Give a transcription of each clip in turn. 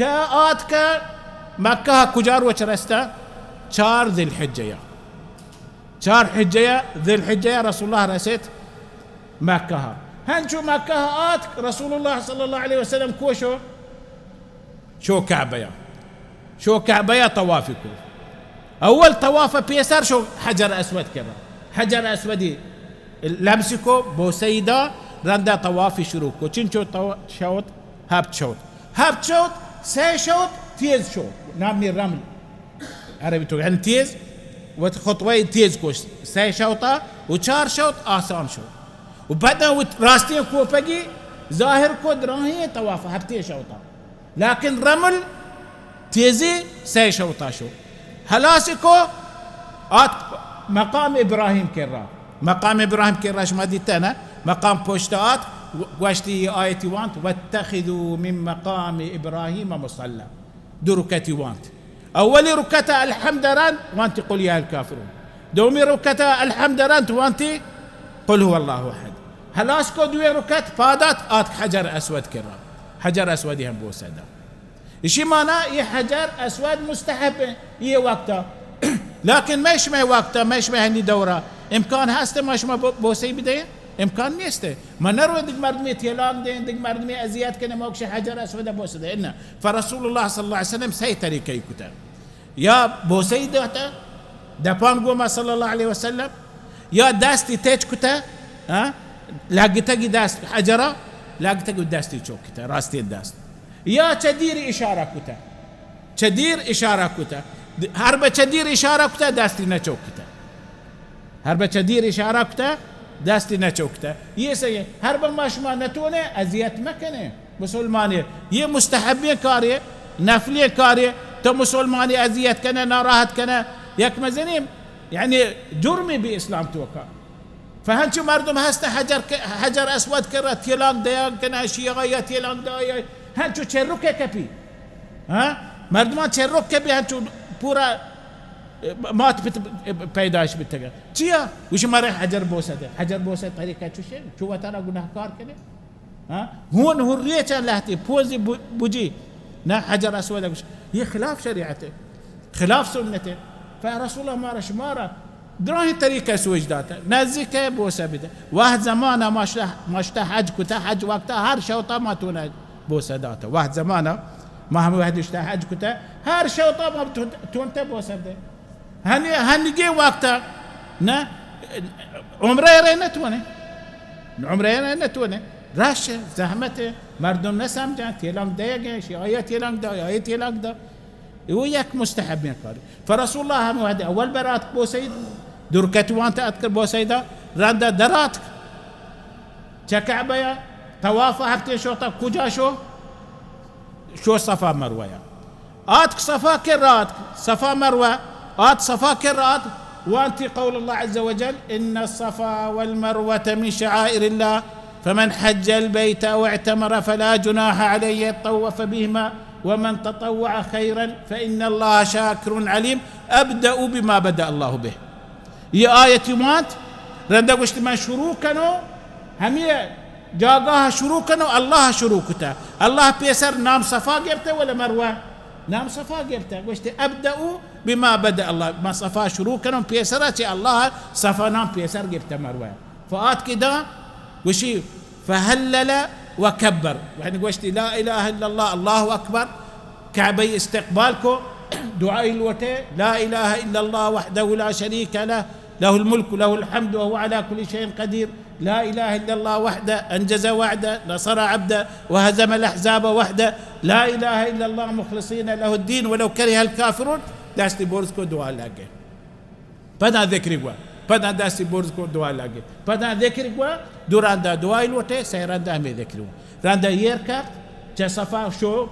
آت که مکه کجار و چرسته 4 ذی الحجه 4 حجه ذی الحجه رسول الله رسيت مكة. هنشو مكة آت رسول الله صلى الله عليه وسلم كوشو شو كعبة طوافكو. أول طواف بيسار شو حجر أسود كذا، حجر أسودي لمسكو بوسيدا رندا طوافي شروكو چنچو شوط هابت شوط سي شوط تيز شوط نامي الرمل عربي تو يعني تيز وخطوي تيز كوش سي شوطة و4 شوط آسان شوط وبعدين راستين كو بقي ظاهر كو دراهي طواف هبتي شوطة لكن رمل تيزي سي شوطة شو هلاسكو آت مقام إبراهيم كرا شو ما ديت أنا مقام بوشتات واشتي آيتي وانت واتخذوا من مقام إبراهيم مصلى دو ركتي وانت أولي ركتا الحمد ران وانت قل يا الكافرون دومي ركتا الحمد ران وانت قل هو الله أحد هلاسكو دوي ركت فادات آت حجر أسود كرا حجر أسود يهم بوسدا إشي مانا يه حجر أسود مستحب يه وقتا لكن ما يشمع وقتا ما يشمع هني دورة إمكان هسته ما يشمع بوسي بدين إمكان نيسته ما نروي دق مردمي تيلان دين دق مردمي أزيات كنا موكش حجر أسود بوسدا إنه فرسول الله صلى الله عليه وسلم سيتري كي كتا يا بوسي دهتا دپام قوما صلى الله عليه وسلم يا داستي تيج كتا ها لاقتقي داست حجرة لاقتقي داستي شوك كتا راستي الداست يا تدير إشارة كتا هربا تدير إشارة كتا داستي نشوك كتا هربا تدير إشارة كتا داستي نشوك كتا يسي هربا ماشما نتوني أزيات مكنه مسلماني يه مستحبين كاريه نافليه كاريه تو مسلماني أزيات كنا ناراهت كنا يك مزنيم يعني جرمي بإسلام توقع فهنشو مردم هسته حجر أسود كرة تيلان ديان كنا شيغايا تيلان دايا هنشو تشركه كبي ها مردمان تشرك كبي هنشو بورا مات پیداش بتگا چیا وش مره حجر بوسه طريقه شو ترى گناهکار کنه ها هون حريه لهتي بوزي بوجي نا حجر اسود هي خلاف شريعته خلاف سنته فرسول الله مارا دراهي طريقه سوجداته نزك بوسه بده واحد زمانه ماشته حج كتا حج وقتها هر شوطه ما تونا بوسه داته واحد زمانه ما هم واحد اشتهى حج كتا هر شوطه ما تونت بوسه بده هنجي وقتها نا عمره نتونه راش زحمته مردم نسمجن تيلانگ ديگه شيعية تيلانگ دا وياك مستحبين قال فرسول الله هم واحد اول برات بوسيد دركت وانت اذكر بوسيدا رندا درات كعبه طواف هفتي شوطه كوجا شو صفا مروه اتك صفا كرات صفا مروه ات صفا كرات وانت قول الله عز وجل ان الصفا والمروه من شعائر الله فمن حج البيت أو اعتمر فلا جناح عليه يطوف بهما ومن تطوع خيرا فإن الله شاكر عليم أبدأ بما بدأ الله به هي آية مات رندقشت من شروكنو همية جاقاها شروكنو الله شروكته الله بيسر نام صفا جبته ولا مروة نام صفا جبته قشت أبدأ بما بدأ الله ما صفا شروكنو بيسرة الله صفا نام بيسر جبته مروة فآت كده وشي فهلل وكبر يعني قوشتي لا إله إلا الله الله أكبر كعبي استقبالكو دعاء الوتي لا إله إلا الله وحده لا شريك له له الملك له الحمد وهو على كل شيء قدير لا إله إلا الله وحده أنجز وعده نصر عبده وهزم الأحزاب وحده لا إله إلا الله مخلصين له الدين ولو كره الكافرون داشتي بورسكو دعاء لاقي فدا ذكري پدا داستی برز کو دعا لگه پدا ذکر کو دوراندا دعای لوته سیراندا می ذکرو راندا یر کرد چه صفا شو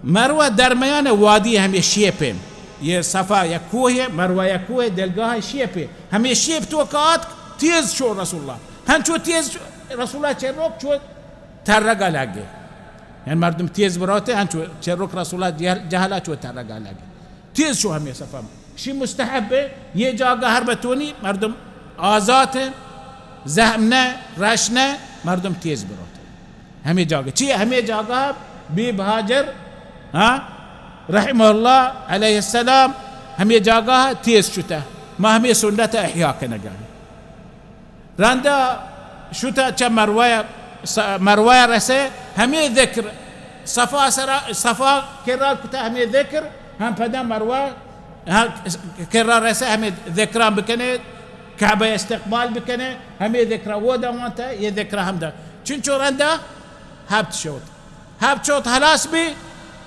مروه درمیان وادی هم شیپم یه صفا یک کوه مروه یک کوه دلگاه شیپه هم شیپ تو کات تیز شو رسول الله هم چو تیز رسول الله چروک چو ترگا لگه یعنی مردم تیز براته هم چو چروک رسول الله جهلا چو ترگا لگه تیز شو هم صفا شي مستحبه ये جاگه هر بتونی مردم آزات زحمنه رشنه مردم تیز بروت همه جاگه چی همه جاگه بيب هاجر رحمه الله عليه السلام هم يجاقاها تيس شتا ما هم سنة إحياء كنقا راندا شتا كم مروية رسي هم ذكر صفا كرار كتا هم ذكر هم فدا مروية كرار رسي هم ذكران بكني كعبة استقبال بكني هم يذكر ودا وانت يذكر همدا چنچو رندا هابت شوت هلاس بي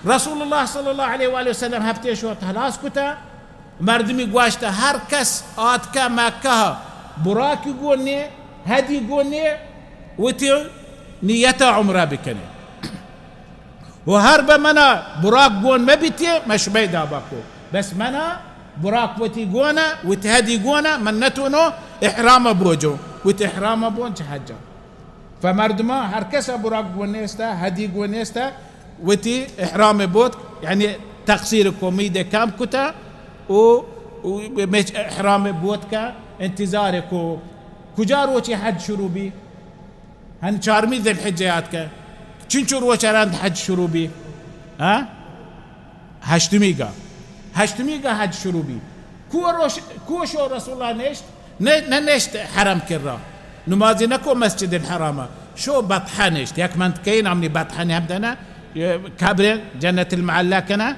رسول الله صلى الله عليه وآله وسلم هبت شوت هلاس كتا مردمي قواشتا هر كس آتكا مكها براك يقولني هدي يقولني وتي نيتا عمره بكني وهرب منا براك قون ما بيتي مش بيدا باكو بس منا براك وتي قونا وتهدي قونا منتونو إحرام بوجو وتحرام بون حجة فمردما هركسا براك قونيستا هدي قونيستا وتي إحرام بوت يعني تقصير كوميدة كام كتا ومش إحرام بوتكا انتظاركو كجار وشي حج شروبي هن شارمي ذي الحجياتك چنچور وشاران حج شروبي هشتميقا حج شروبي كوشو رسول الله نشت حرم كرا نمازي نكو مسجد الحرام شو بطحة نشت ياك من تكين عمني بطحة نهبدنا كابرين جنة المعلا كنا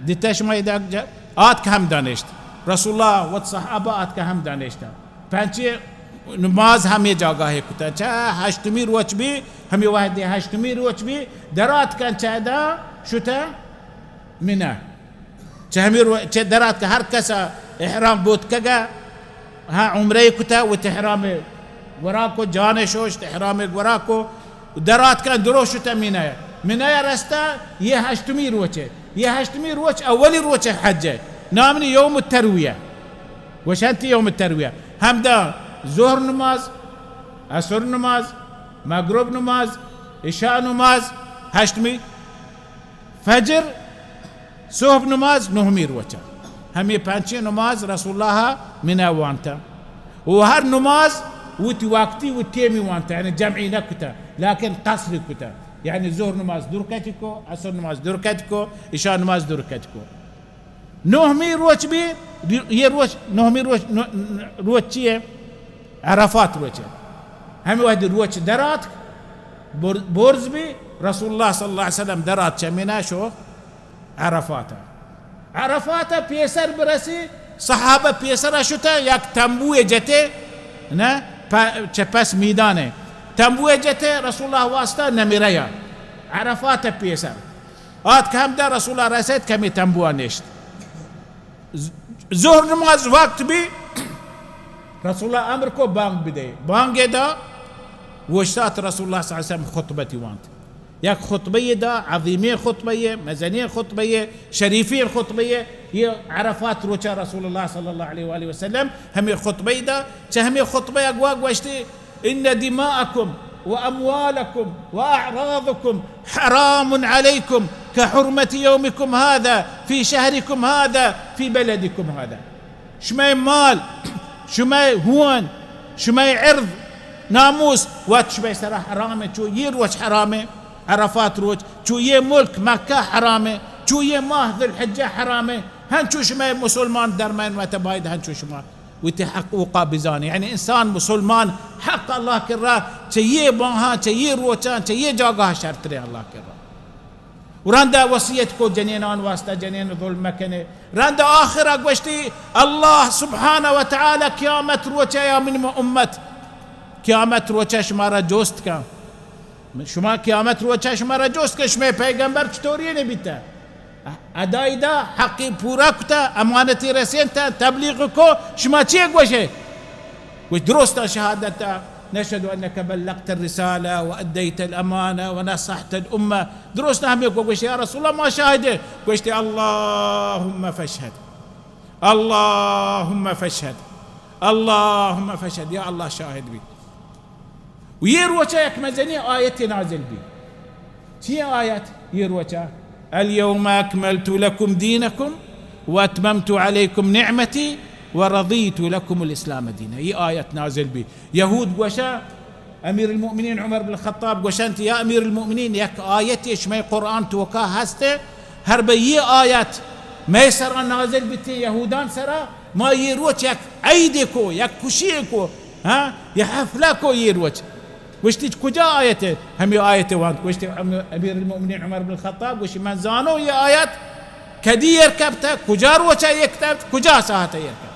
ديتاش ما يداك آت كهم دانشت رسول الله والصحابة آت كهم دانشتا فانشي نماز همي جاگاه كتا چا هشتمي روچ بي همي واحد هشتمي روچ بي درات كان چادا شتا منا چا همي چا درات هر كسا احرام بود كگا ها عمره كتا وتحرام وراكو جانشوش احرام وراكو درات كان دروشتا منا رستا هشتمي روچ اولي روچ حجه نامني يوم الترويه وش انت يوم الترويه همدا ظهر نماز عصر نماز مغرب نماز عشاء نماز هشتمي فجر صبح نماز نهمي روچا همي پانچه نماز رسول الله منا وانتا وهر نماز وتي وقتي وتيمي وانتا يعني جمعي نكتا لكن قصري كتا يعني ظهر نماز دركتكو عصر نماز دركتكو عشاء نماز دركتكو نهمي روچ بي يروچ نهمي روچ چيه عرفات روچه هم واحد روچ درات بورز بي رسول الله صلى الله عليه وسلم درات چمنا شو عرفاتا بيسر برسي صحابة بيسر شتا يك تنبوه جته نه چپس ميدانه تنبوه جته رسول الله واسطه نميريا عرفاتا بيسر آت كم دا رسول الله رسيت كمي تنبوه نشت ظهر نماز وقت بي رسول الله امر کو بانگ بده بانگ دا وشتات رسول الله صلى الله عليه وسلم خطبتي وانت ياك خطبيه دا عظيمه خطبيه مزنيه خطبيه شريفيه خطبيه هي عرفات روچا رسول الله صلى الله عليه واله وسلم هم خطبيه دا هم خطبيه اقواق واشتي ان دماءكم واموالكم واعراضكم حرام عليكم كحرمه يومكم هذا في شهركم هذا في بلدكم هذا شماي مال شماي هون شماي عرض ناموس وات شماي سرا حرامه شو يروش حرامه عرفات روج شو يه ملك مكة حرامه شو يه ماه ذي الحجة حرامه هنشو شماي مسلمان درمان وتبايد هنشو شما وتحقوقا بزاني يعني انسان مسلمان حق الله كراه شيء بانها شيء روچان شيء جاگاه شرطري الله كراه وراندا وصيتكو جنينان واسطة جنين ظلم كنه راندا آخر اقوشتي الله سبحانه وتعالى قيامت روچا يا من امت قيامت روچا شمارا جوست كان شما قيامت روچا شمارا جوست که شما پیغمبر چطوری نبیتا ادای دا حقی پورا کتا امانتی رسین تا تبلیغ کو شما چی گوشه وش درستا شهادتا نشهد أنك بلغت الرسالة وأديت الأمانة ونصحت الأمة درسنا هم يقول يا رسول الله ما شاهده قلت اللهم فاشهد اللهم فاشهد اللهم فاشهد يا الله شاهد بي ويروچا يك مزني آية نازل بي شي آيات يروچا اليوم أكملت لكم دينكم وأتممت عليكم نعمتي ورضيت لكم الإسلام دينا. هي آية نازل بي يهود وشا امير المؤمنين عمر بن الخطاب قشنت يا امير المؤمنين يك آيتي شمي قرآن توكا هسته هربي آيات ما يسر نازل بتي يهودان سرا ما يروت يك عيدكو يك كشيكو ها يحفلكو يروت وشتي كجا آيته هم آيته وانت وشتي امير المؤمنين عمر بن الخطاب وش من زانو يا آيات كدي يركبته كجار وشا يكتب كجا ساعته يركب